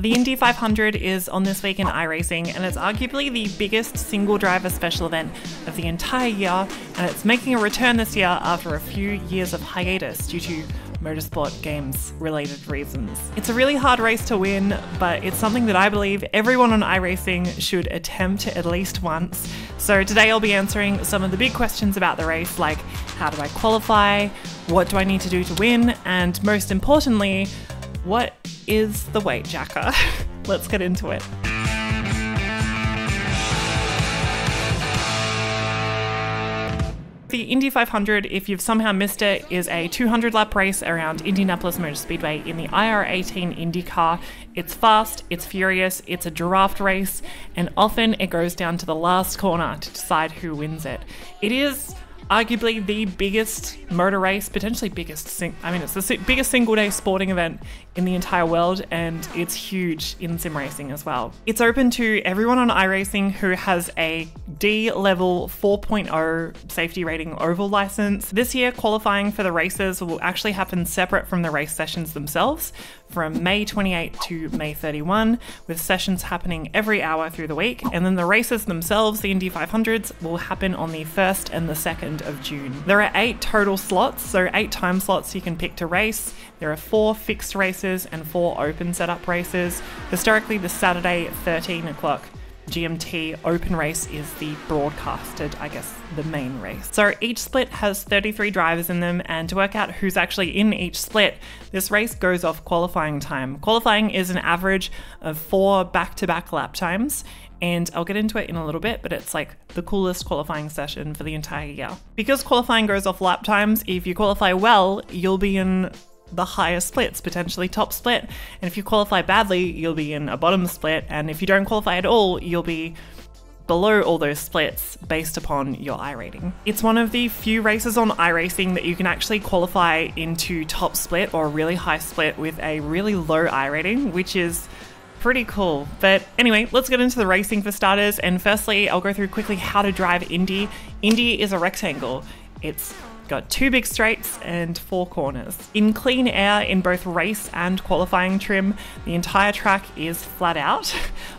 The Indy 500 is on this week in iRacing, and it's arguably the biggest single driver special event of the entire year, and it's making a return this year after a few years of hiatus due to motorsport games related reasons. It's a really hard race to win, but it's something that I believe everyone on iRacing should attempt at least once. So today I'll be answering some of the big questions about the race, like how do I qualify, what do I need to do to win, and most importantly, what is the weight jacker? Let's get into it. The Indy 500, if you've somehow missed it, is a 200-lap race around Indianapolis Motor Speedway in the IR18 Indy car. It's fast, it's furious, it's a draft race, and often it goes down to the last corner to decide who wins it. It is arguably the biggest motor race, potentially biggest, it's the biggest single-day sporting event in the entire world, and it's huge in sim racing as well. It's open to everyone on iRacing who has a D level 4.0 safety rating oval license. This year, qualifying for the races will actually happen separate from the race sessions themselves, from May 28 to May 31, with sessions happening every hour through the week. And then the races themselves, the Indy 500s, will happen on the 1st and the 2nd of June. There are 8 total slots, so 8 time slots you can pick to race. There are 4 fixed races and 4 open setup races. Historically, the Saturday 13 o'clock GMT open race is the broadcasted, the main race. So each split has 33 drivers in them, and to work out who's actually in each split, this race goes off qualifying time. Qualifying is an average of 4 back-to-back lap times, and I'll get into it in a little bit, but it's like the coolest qualifying session for the entire year. Because qualifying goes off lap times, if you qualify well, you'll be in the higher splits, potentially top split. And if you qualify badly, you'll be in a bottom split. And if you don't qualify at all, you'll be below all those splits based upon your iRating. It's one of the few races on iRacing that you can actually qualify into top split or really high split with a really low iRating, which is pretty cool. But anyway, let's get into the racing for starters. And firstly, I'll go through quickly how to drive Indy. Indy is a rectangle. It's got 2 big straights and 4 corners. In clean air, in both race and qualifying trim, the entire track is flat out,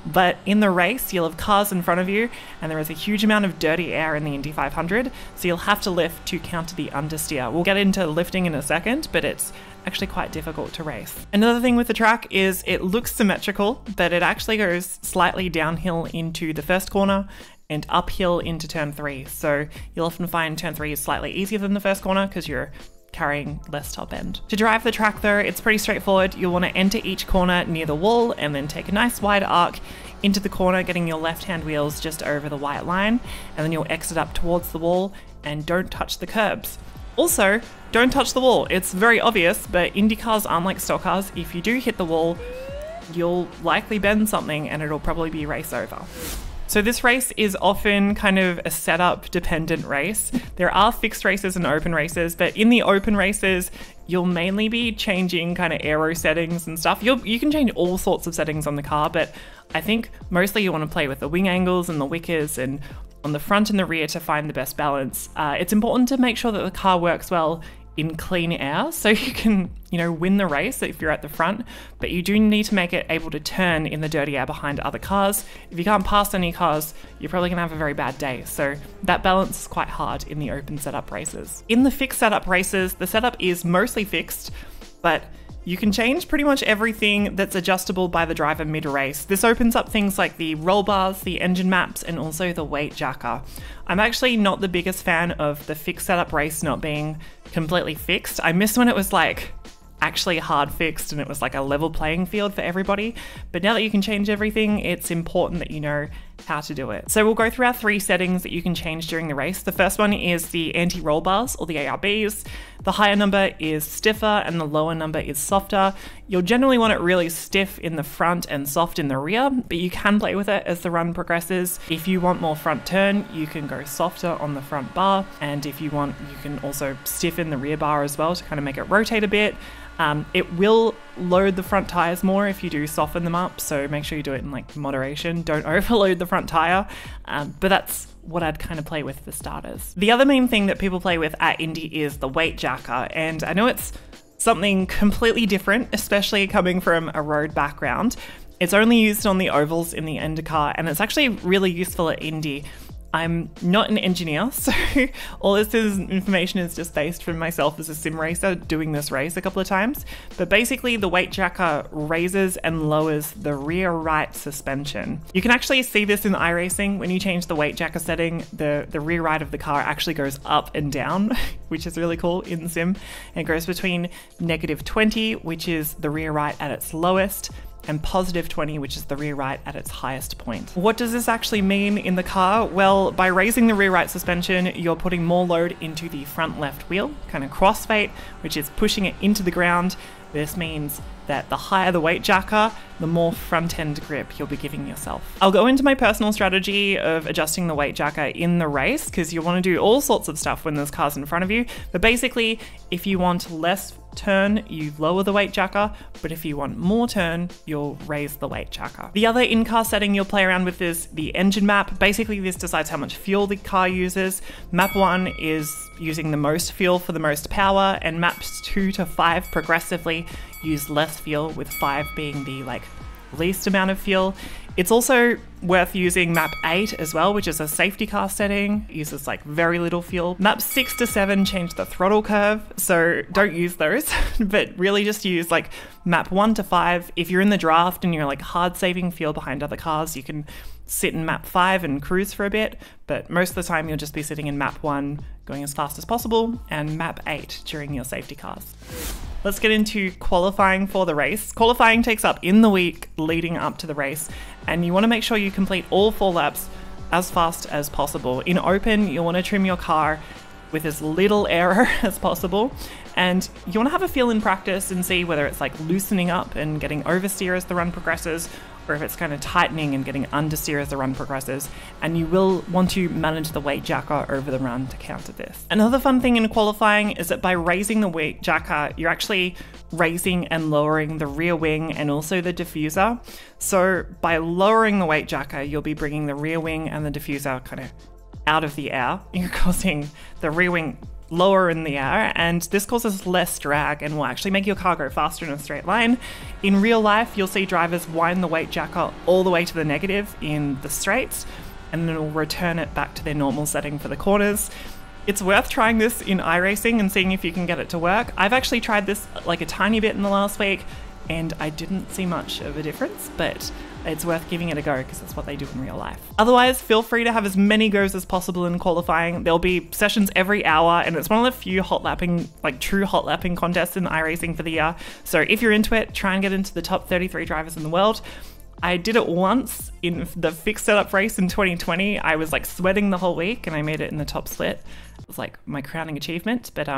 but in the race, you'll have cars in front of you, and there is a huge amount of dirty air in the Indy 500, so you'll have to lift to counter the understeer. We'll get into lifting in a second, but it's actually quite difficult to race. Another thing with the track is it looks symmetrical, but it actually goes slightly downhill into the first corner and uphill into turn 3. So you'll often find turn 3 is slightly easier than the first corner because you're carrying less top end. To drive the track though, it's pretty straightforward. You'll want to enter each corner near the wall and then take a nice wide arc into the corner, getting your left-hand wheels just over the white line, and then you'll exit up towards the wall and don't touch the curbs. Also, don't touch the wall. It's very obvious, but Indy cars aren't like stock cars. If you do hit the wall, you'll likely bend something and it'll probably be race over. So this race is often kind of a setup dependent race. There are fixed races and open races, but in the open races, you'll mainly be changing kind of aero settings and stuff. You can change all sorts of settings on the car, but I think mostly you want to play with the wing angles and the wickers and on the front and the rear to find the best balance. It's important to make sure that the car works well in clean air so you can, win the race if you're at the front, but you do need to make it able to turn in the dirty air behind other cars. If you can't pass any cars, you're probably gonna have a very bad day. So that balance is quite hard in the open setup races. In the fixed setup races, the setup is mostly fixed, but you can change pretty much everything that's adjustable by the driver mid-race. This opens up things like the roll bars, the engine maps, and also the weight jacker. I'm actually not the biggest fan of the fixed setup race not being completely fixed. I miss when it was like actually hard fixed and it was like a level playing field for everybody. But now that you can change everything, it's important that you know how to do it. So we'll go through our 3 settings that you can change during the race. The first one is the anti-roll bars, or the ARBs. The higher number is stiffer and the lower number is softer. You'll generally want it really stiff in the front and soft in the rear, but you can play with it as the run progresses. If you want more front turn, you can go softer on the front bar. And if you want, you can also stiffen the rear bar as well to kind of make it rotate a bit. It will load the front tires more if you do soften them up, so make sure you do it in like moderation. Don't overload the front tire, but that's what I'd kind of play with for starters. The other main thing that people play with at Indy is the weight jacker, and I know it's something completely different, especially coming from a road background. It's only used on the ovals in the IndyCar, and it's actually really useful at Indy. I'm not an engineer, so all this information is just based from myself as a sim racer doing this race a couple of times. But basically the weight jacker raises and lowers the rear right suspension. You can actually see this in iRacing. When you change the weight jacker setting, the rear right of the car actually goes up and down, which is really cool in the sim. And it goes between -20, which is the rear right at its lowest, and +20, which is the rear right at its highest point. What does this actually mean in the car? Well, by raising the rear right suspension, you're putting more load into the front left wheel, kind of crossfade, which is pushing it into the ground. This means that the higher the weight jacker, the more front end grip you'll be giving yourself. I'll go into my personal strategy of adjusting the weight jacker in the race, because you want to do all sorts of stuff when there's cars in front of you. But basically, if you want less turn, you lower the weight jacker, but if you want more turn, you'll raise the weight jacker. The other in-car setting you'll play around with is the engine map. Basically, this decides how much fuel the car uses. Map 1 is using the most fuel for the most power, and maps 2 to 5 progressively use less fuel, with 5 being the least amount of fuel. It's also worth using map 8 as well, which is a safety car setting. It uses very little fuel. Maps 6 to 7 change the throttle curve, so don't use those, but really just use map 1 to 5. If you're in the draft and you're hard saving fuel behind other cars, you can sit in map 5 and cruise for a bit, but most of the time you'll just be sitting in map 1 going as fast as possible, and map 8 during your safety cars. Let's get into qualifying for the race. Qualifying takes up in the week leading up to the race, and you want to make sure you complete all 4 laps as fast as possible. In open, you'll want to trim your car with as little error as possible, and you want to have a feel in practice and see whether it's loosening up and getting oversteer as the run progresses, or if it's kind of tightening and getting understeer as the run progresses, and you will want to manage the weight jacker over the run to counter this. Another fun thing in qualifying is that by raising the weight jacker, you're actually raising and lowering the rear wing and also the diffuser. So by lowering the weight jacker, you'll be bringing the rear wing and the diffuser kind of out of the air. You're causing the rear wing lower in the air, and this causes less drag and will actually make your car go faster in a straight line. In real life, you'll see drivers wind the weight jacker all the way to the negative in the straights, and then it'll return it back to their normal setting for the corners. It's worth trying this in iRacing and seeing if you can get it to work. I've actually tried this a tiny bit in the last week, and I didn't see much of a difference, but it's worth giving it a go because that's what they do in real life. Otherwise, feel free to have as many goes as possible in qualifying. There'll be sessions every hour, and it's one of the few hot lapping, true hot lapping contests in iRacing for the year. So if you're into it, try and get into the top 33 drivers in the world. I did it once in the fixed setup race in 2020. I was sweating the whole week, and I made it in the top split. It was my crowning achievement, but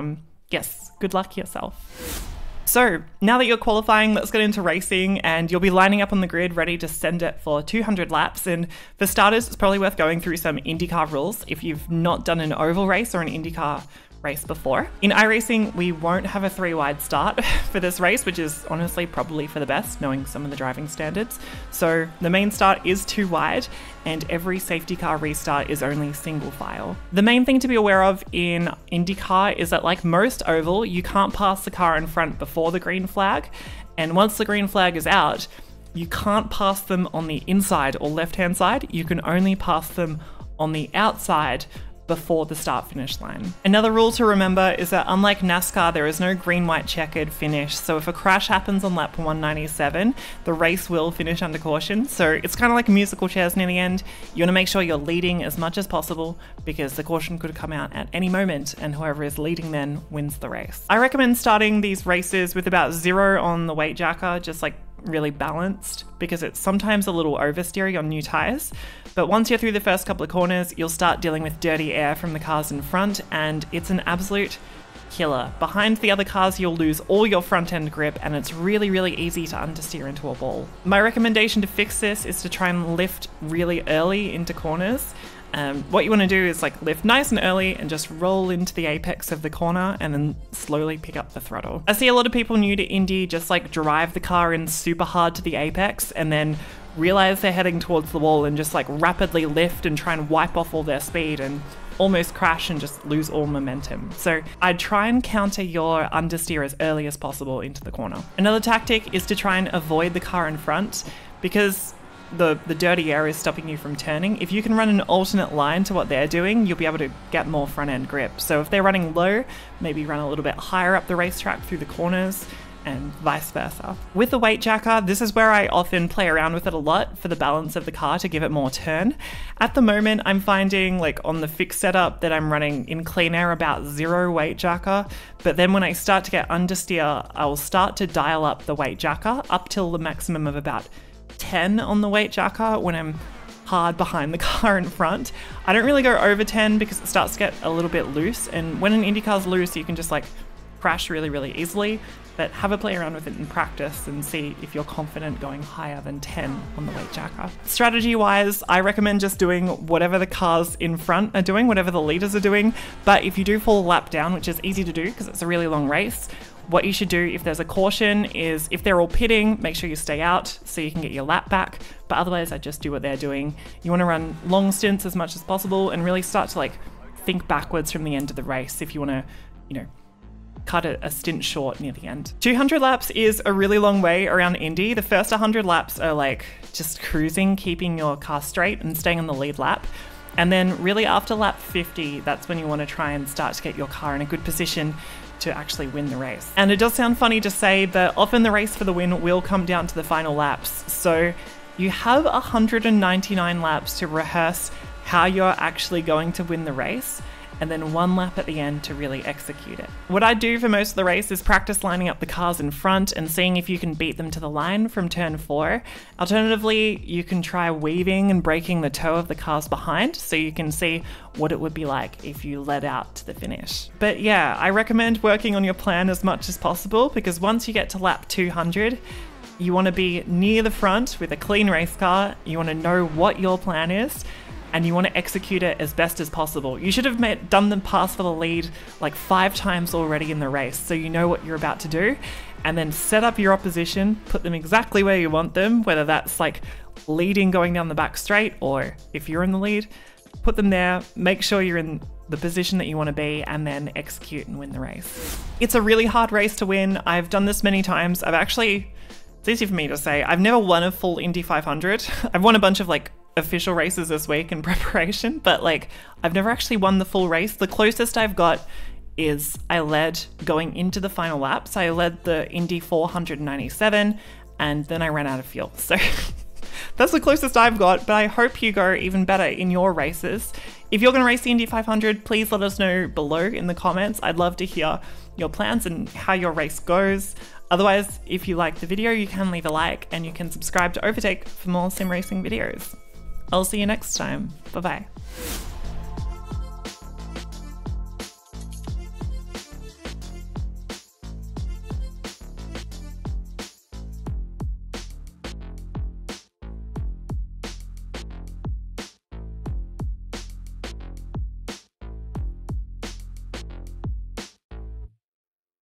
yes, good luck yourself. So now that you're qualifying, let's get into racing, and you'll be lining up on the grid ready to send it for 200 laps. And for starters, it's probably worth going through some IndyCar rules if you've not done an oval race or an IndyCar race before. In iRacing, we won't have a 3-wide start for this race, which is honestly probably for the best, knowing some of the driving standards. So the main start is 2 wide, and every safety car restart is only single file. The main thing to be aware of in IndyCar is that like most oval, you can't pass the car in front before the green flag, and once the green flag is out, you can't pass them on the inside or left-hand side. You can only pass them on the outside before the start-finish line. Another rule to remember is that unlike NASCAR, there is no green-white checkered finish. So if a crash happens on lap 197, the race will finish under caution. So it's kind of like musical chairs near the end. You want to make sure you're leading as much as possible because the caution could come out at any moment, and whoever is leading then wins the race. I recommend starting these races with about 0 on the weight jacker, just like really balanced, because it's sometimes a little oversteery on new tires. But once you're through the first couple of corners, you'll start dealing with dirty air from the cars in front, and it's an absolute killer. Behind the other cars, you'll lose all your front end grip, and it's really, really easy to understeer into a wall. My recommendation to fix this is to try and lift really early into corners. What you want to do is like lift nice and early and just roll into the apex of the corner and then slowly pick up the throttle. I see a lot of people new to Indy just like drive the car in super hard to the apex and then realize they're heading towards the wall and just like rapidly lift and try and wipe off all their speed and almost crash and just lose all momentum. So I'd try and counter your understeer as early as possible into the corner. Another tactic is to try and avoid the car in front. because the dirty air is stopping you from turning. If you can run an alternate line to what they're doing, you'll be able to get more front end grip. So if they're running low, maybe run a little bit higher up the racetrack through the corners, and vice versa. With the weight jacker, this is where I often play around with it a lot for the balance of the car to give it more turn. At the moment, I'm finding like on the fixed setup that I'm running in clean air about 0 weight jacker, but then when I start to get understeer, I'll start to dial up the weight jacker up till the maximum of about 10 on the weight jacker when I'm hard behind the car in front. I don't really go over 10 because it starts to get a little bit loose, and when an Indy car's loose, you can just like crash really, really easily. But have a play around with it in practice and see if you're confident going higher than 10 on the weight jacker. Strategy wise, I recommend just doing whatever the cars in front are doing, whatever the leaders are doing. But if you do fall a lap down, which is easy to do because it's a really long race, what you should do if there's a caution is if they're all pitting, make sure you stay out so you can get your lap back. But otherwise, I just do what they're doing. You want to run long stints as much as possible and really start to like think backwards from the end of the race if you want to, you know, cut a stint short near the end. 200 laps is a really long way around Indy. The first 100 laps are like just cruising, keeping your car straight and staying on the lead lap. And then really after lap 50, that's when you want to try and start to get your car in a good position to actually win the race. And it does sound funny to say, but often the race for the win will come down to the final laps. So you have 199 laps to rehearse how you're actually going to win the race, and then 1 lap at the end to really execute it. What I do for most of the race is practice lining up the cars in front and seeing if you can beat them to the line from turn 4. Alternatively, you can try weaving and breaking the toe of the cars behind so you can see what it would be like if you led out to the finish. But yeah, I recommend working on your plan as much as possible, because once you get to lap 200, you want to be near the front with a clean race car, you want to know what your plan is, and you want to execute it as best as possible. You should have done the pass for the lead like 5 times already in the race, so you know what you're about to do, and then set up your opposition, put them exactly where you want them, whether that's like leading going down the back straight, or if you're in the lead, put them there, make sure you're in the position that you want to be, and then execute and win the race. It's a really hard race to win. I've done this many times. It's easy for me to say, I've never won a full Indy 500. I've won a bunch of like official races this week in preparation, but like I've never actually won the full race. The closest I've got is I led going into the final laps. I led the Indy 497 and then I ran out of fuel. So that's the closest I've got, but I hope you go even better in your races. If you're going to race the Indy 500, please let us know below in the comments. I'd love to hear your plans and how your race goes. Otherwise, if you like the video, you can leave a like and you can subscribe to Overtake for more sim racing videos. I'll see you next time. Bye-bye.